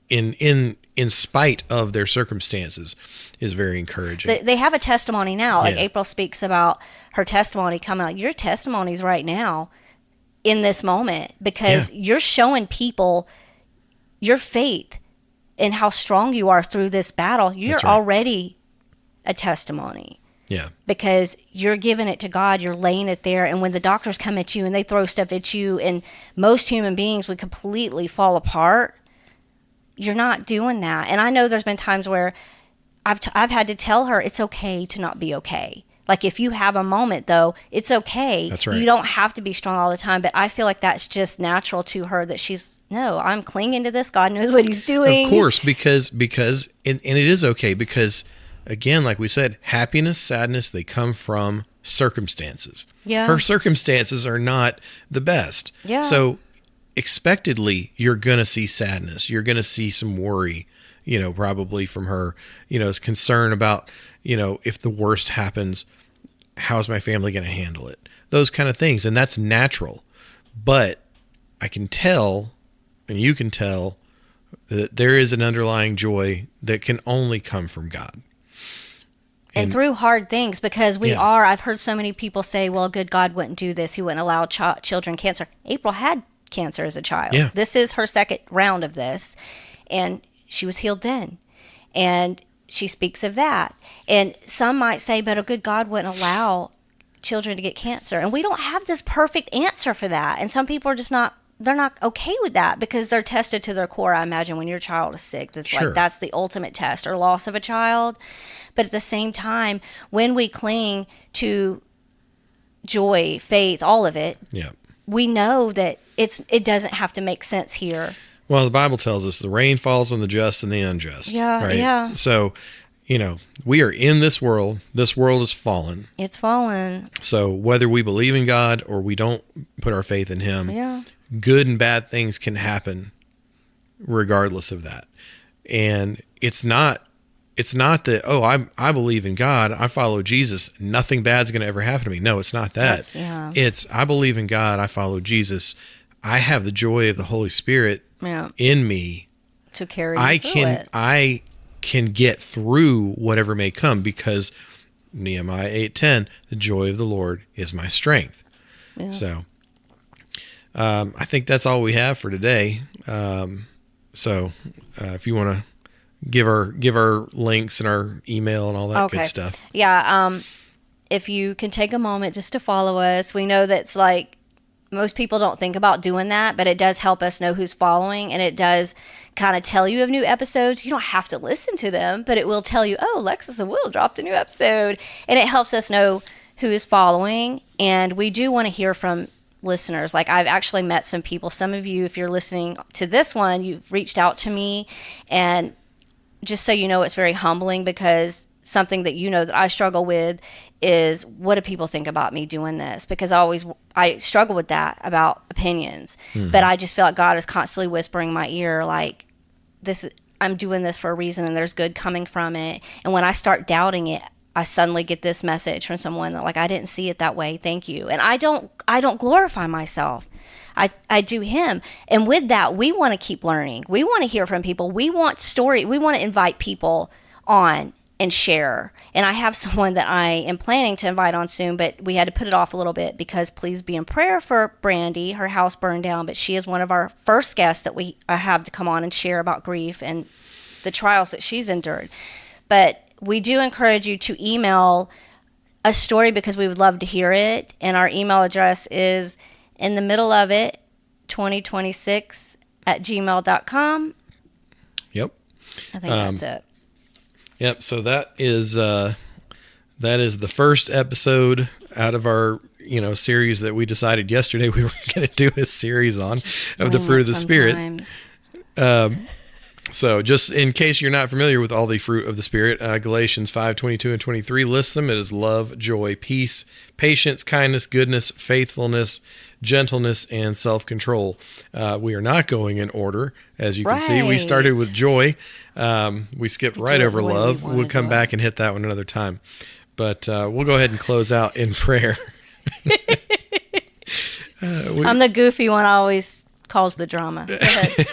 B: in spite of their circumstances is very encouraging.
A: They have a testimony now. Like
B: Yeah.
A: April speaks about her testimony coming out. Your testimonies right now in this moment, because you're showing people your faith and how strong you are through this battle. You're
B: That's right.
A: already a testimony.
B: Yeah.
A: Because you're giving it to God, you're laying it there, and when the doctors come at you and they throw stuff at you, and most human beings would completely fall apart, you're not doing that. And I know there's been times where I've had to tell her it's okay to not be okay. Like, if you have a moment, though, it's okay.
B: That's right.
A: You don't have to be strong all the time, but I feel like that's just natural to her, that I'm clinging to this. God knows what he's doing.
B: Of course, because and it is okay, because again, like we said, happiness, sadness, they come from circumstances.
A: Yeah.
B: Her circumstances are not the best.
A: Yeah.
B: So expectedly, you're going to see sadness. You're going to see some worry, probably from her, is concern about, if the worst happens, how's my family going to handle it? Those kind of things. And that's natural. But I can tell, and you can tell, that there is an underlying joy that can only come from God.
A: And through hard things, because I've heard so many people say, well, good God wouldn't do this. He wouldn't allow children cancer. April had cancer as a child.
B: Yeah.
A: This is her second round of this. And she was healed then. And she speaks of that. And some might say, but a good God wouldn't allow children to get cancer. And we don't have this perfect answer for that. And some people are just they're not okay with that, because they're tested to their core. I imagine when your child is sick, that's the ultimate test, or loss of a child. But at the same time, when we cling to joy, faith, all of it, we know that it doesn't have to make sense here.
B: Well, the Bible tells us the rain falls on the just and the unjust.
A: Yeah,
B: right?
A: yeah.
B: So, we are in this world. This world is fallen.
A: It's fallen.
B: So whether we believe in God or we don't put our faith in him, good and bad things can happen regardless of that. And it's not that, I believe in God, I follow Jesus, nothing bad's going to ever happen to me. No, it's not that. It's, I believe in God, I follow Jesus, I have the joy of the Holy Spirit in me
A: to carry you through it.
B: I can get through whatever may come, because Nehemiah 8:10, the joy of the Lord is my strength. So I think that's all we have for today. So if you want to give our links and our email and all that good stuff.
A: Yeah. If you can take a moment just to follow us, we know that's like most people don't think about doing that, but it does help us know who's following, and it does kind of tell you of new episodes. You don't have to listen to them, but it will tell you, oh, Lexus and Will dropped a new episode, and it helps us know who is following. And we do want to hear from listeners. Like, I've actually met some people. Some of you, if you're listening to this one, you've reached out to me, and just so you know, it's very humbling, because something that you know that I struggle with is, what do people think about me doing this? Because I struggle with that about opinions. But I just feel like God is constantly whispering in my ear, like, I'm doing this for a reason, and there's good coming from it. And when I start doubting it, I suddenly get this message from someone that, like, I didn't see it that way. Thank you. And I don't glorify myself. I do Him. And with that, we want to keep learning. We want to hear from people. We want to invite people on and share. And I have someone that I am planning to invite on soon, but we had to put it off a little bit, because please be in prayer for Brandy. Her house burned down, but she is one of our first guests that we have to come on and share about grief and the trials that she's endured. But we do encourage you to email a story, because we would love to hear it. And our email address is in the middle of it 2026 @gmail.com.
B: Yep.
A: I think that's it.
B: Yep. So that is the first episode out of our series that we decided yesterday we were going to do a series on of the fruit of the Spirit. So just in case you're not familiar with all the fruit of the Spirit, Galatians 5:22 and 23 lists them. It is love, joy, peace, patience, kindness, goodness, faithfulness, gentleness, and self-control. We are not going in order, as you can see. We started with joy. We skipped right over love. We'll come back and hit that one another time. But we'll go ahead and close out in prayer.
A: I'm the goofy one. I always cause the drama. Go ahead.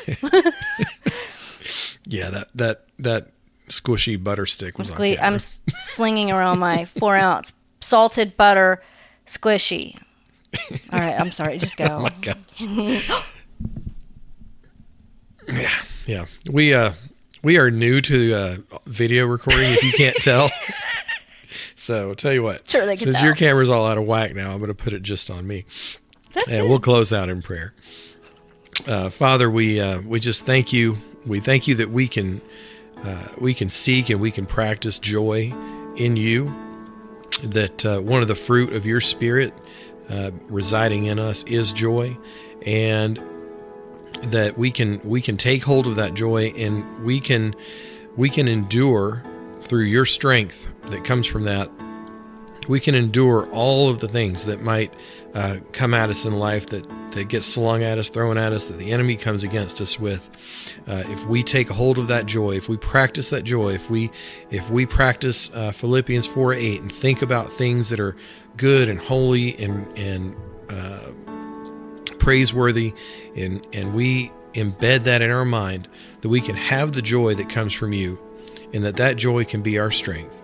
B: Yeah, that squishy butter stick was on camera.
A: I'm slinging around my 4-ounce salted butter squishy. All right, I'm sorry. Just go.
B: Oh my gosh. Yeah. We are new to video recording, if you can't tell. So I'll tell you what.
A: Sure, they can
B: Since
A: tell.
B: your camera's all out of whack now, I'm going to put it just on me.
A: That's
B: And
A: good.
B: we'll close out in prayer. Father, we just thank you. We thank you that we can seek and we can practice joy in you. That one of the fruit of your Spirit residing in us is joy, and that we can take hold of that joy, and we can endure through your strength that comes from that. We can endure all of the things that might come at us in life, that gets slung at us, thrown at us, that the enemy comes against us with. If we take hold of that joy, if we practice that joy, if we practice Philippians 4:8 and think about things that are good and holy and praiseworthy, and we embed that in our mind, that we can have the joy that comes from you, and that joy can be our strength.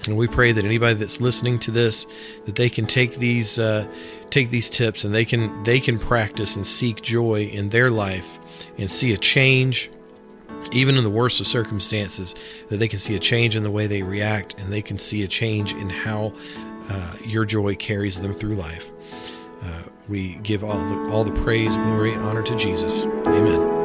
B: And we pray that anybody that's listening to this, that they can take these tips, and they can practice and seek joy in their life and see a change, even in the worst of circumstances, that they can see a change in the way they react, and they can see a change in how your joy carries them through life. We give all the praise, glory, honor to Jesus. Amen.